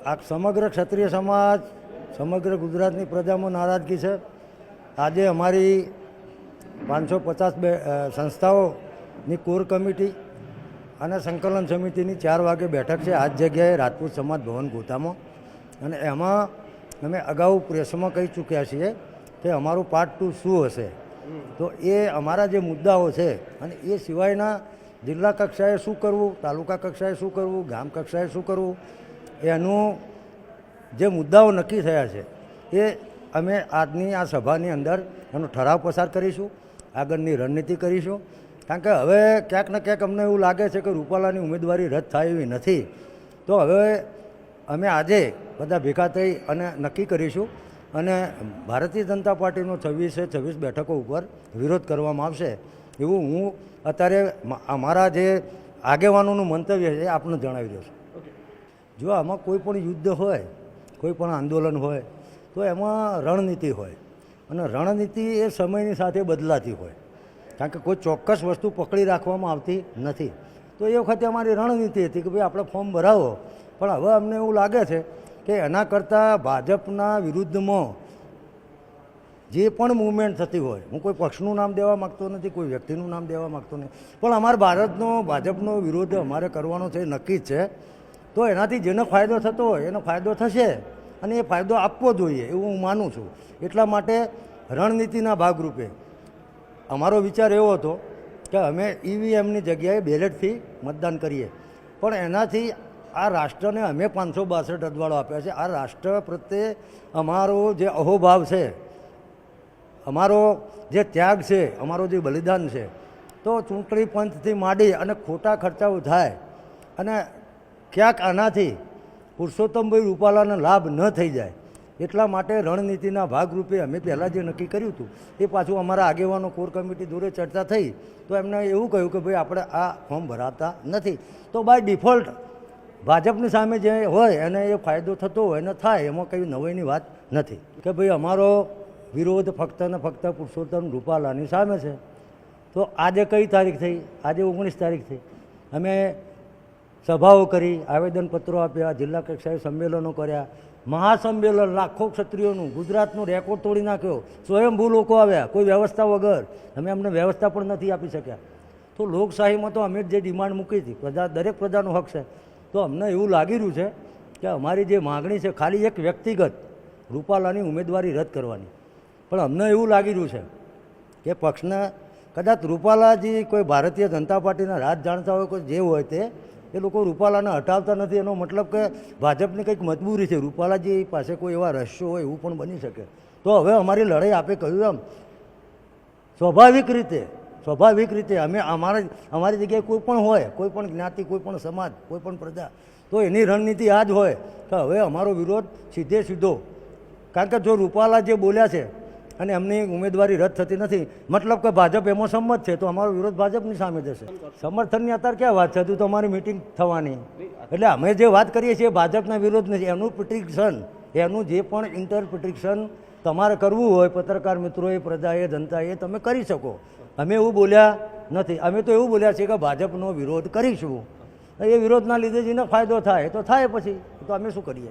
આ સમગ્ર ક્ષત્રિય સમાજ, સમગ્ર ગુજરાતની પ્રજામાં નારાજગી છે. આજે અમારી 550 સંસ્થાઓની કોર કમિટી અને સંકલન સમિતિની 4 વાગે બેઠક છે આ જ જગ્યાએ રાજપૂત સમાજ ભવન ગોતામાં. અને એમાં અમે અગાઉ પ્રેસમાં કહી ચૂક્યા છીએ કે અમારું પાર્ટ 2 શું હશે. તો એ અમારા જે મુદ્દાઓ છે અને એ સિવાયના જિલ્લા કક્ષાએ શું કરવું, તાલુકા કક્ષાએ શું કરવું, ગામ કક્ષાએ શું કરવું, એનું જે મુદ્દાઓ નક્કી થયા છે એ અમે આજની આ સભાની અંદર એનો ઠરાવ પસાર કરીશું, આગળની રણનીતિ કરીશું. કારણ કે હવે ક્યાંક ને ક્યાંક અમને એવું લાગે છે કે રૂપાલાની ઉમેદવારી રદ થાય એવી નથી. તો હવે અમે આજે બધા ભેગા થઈ અને નક્કી કરીશું અને ભારતીય જનતા પાર્ટીનો 26 બેઠકો ઉપર વિરોધ કરવામાં આવશે એવું હું અત્યારે અમારા જે આગેવાનોનું મંતવ્ય છે એ આપને જણાવી દઉં છું. જો આમાં કોઈ પણ યુદ્ધ હોય, કોઈ પણ આંદોલન હોય તો એમાં રણનીતિ હોય અને રણનીતિ એ સમયની સાથે બદલાતી હોય. કારણ કે કોઈ ચોક્કસ વસ્તુ પકડી રાખવામાં આવતી નથી. તો એ વખતે અમારી રણનીતિ હતી કે ભાઈ આપણે ફોર્મ ભરાવો, પણ હવે અમને એવું લાગે છે કે એના કરતાં ભાજપના વિરુદ્ધમાં જે પણ મૂવમેન્ટ થતી હોય, હું કોઈ પક્ષનું નામ દેવા માગતો નથી, કોઈ વ્યક્તિનું નામ દેવા માગતો નથી, પણ અમારા ભાજપનો વિરોધ અમારે કરવાનો છે નક્કી જ છે. તો એનાથી જેનો ફાયદો થતો હોય એનો ફાયદો થશે અને એ ફાયદો આપવો જોઈએ એવું હું માનું છું. એટલા માટે રણનીતિના ભાગરૂપે અમારો વિચાર એવો હતો કે અમે ઈવીએમની જગ્યાએ બેલેટથી મતદાન કરીએ, પણ એનાથી આ રાષ્ટ્રને અમે 562 અજવાળો આપ્યા છે. આ રાષ્ટ્ર પ્રત્યે અમારો જે અહોભાવ છે, અમારો જે ત્યાગ છે, અમારો જે બલિદાન છે, તો ચૂંટણી પંચથી માંડી અને ખોટા ખર્ચાઓ થાય અને ક્યાંક આનાથી પુરુષોત્તમભાઈ રૂપાલાનો લાભ ન થઈ જાય એટલા માટે રણનીતિના ભાગરૂપે અમે પહેલાં જે નક્કી કર્યું હતું એ પાછું અમારા આગેવાનો કોર કમિટી જોડે ચર્ચા થઈ તો એમને એવું કહ્યું કે ભાઈ આપણે આ ફોર્મ ભરાતા નથી. તો બાય ડિફોલ્ટ ભાજપની સામે જે હોય એને એ ફાયદો થતો હોય એને થાય, એમાં કંઈ નવાઈની વાત નથી. કે ભાઈ અમારો વિરોધ ફક્ત ને ફક્ત પુરુષોત્તમ રૂપાલાની સામે છે. તો આજે કઈ તારીખ થઈ? આજે 19 તારીખ થઈ. અમે સભાઓ કરી, આવેદનપત્રો આપ્યા, જિલ્લા કક્ષાએ સંમેલનો કર્યા, મહાસંમેલન લાખો ક્ષત્રિયોનું, ગુજરાતનો રેકોર્ડ તોડી નાખ્યો, સ્વયંભૂ લોકો આવ્યા, કોઈ વ્યવસ્થા વગર. અમને વ્યવસ્થા પણ નથી આપી શક્યા. તો લોકશાહીમાં તો અમે જે ડિમાન્ડ મૂકી હતી, દરેક પ્રજાનો હક છે. તો અમને એવું લાગી રહ્યું છે કે અમારી જે માગણી છે ખાલી એક વ્યક્તિગત રૂપાલાની ઉમેદવારી રદ કરવાની, પણ અમને એવું લાગી રહ્યું છે કે પક્ષને કદાચ રૂપાલાજી કોઈ ભારતીય જનતા પાર્ટીના રાજ જાણતા હોય, કોઈ જે હોય તે એ લોકો રૂપાલાને હટાવતા નથી. એનો મતલબ કે ભાજપની કંઈક મજબૂરી છે, રૂપાલાજી પાસે કોઈ એવા રહસ્યો હોય એવું પણ બની શકે. તો હવે અમારી લડાઈ આપે કહ્યું એમ સ્વાભાવિક રીતે અમે અમારી જગ્યાએ કોઈ પણ હોય, કોઈ પણ જ્ઞાતિ, કોઈ પણ સમાજ, કોઈ પણ પ્રજા, તો એની રણનીતિ આ જ હોય કે હવે અમારો વિરોધ સીધો, કારણ કે જો રૂપાલા જે બોલ્યા છે અને એમની ઉમેદવારી રદ થતી નથી, મતલબ કે ભાજપ એમાં સંમત છે, તો અમારો વિરોધ ભાજપની સામે જશે. સમર્થનની અત્યારે ક્યાં વાત છે? હજુ તો અમારી મિટિંગ થવાની. એટલે અમે જે વાત કરીએ છીએ ભાજપના વિરોધ નથી, એનું પ્રિટિક્શન, એનું જે પણ ઇન્ટરપ્રિટિક્શન તમારે કરવું હોય પત્રકાર મિત્રોએ, પ્રજાએ, જનતાએ, તમે કરી શકો. અમે એવું બોલ્યા નથી. અમે તો એવું બોલ્યા છીએ કે ભાજપનો વિરોધ કરીશું. એ વિરોધના લીધે જેને ફાયદો થાય તો થાય, પછી તો અમે શું કરીએ.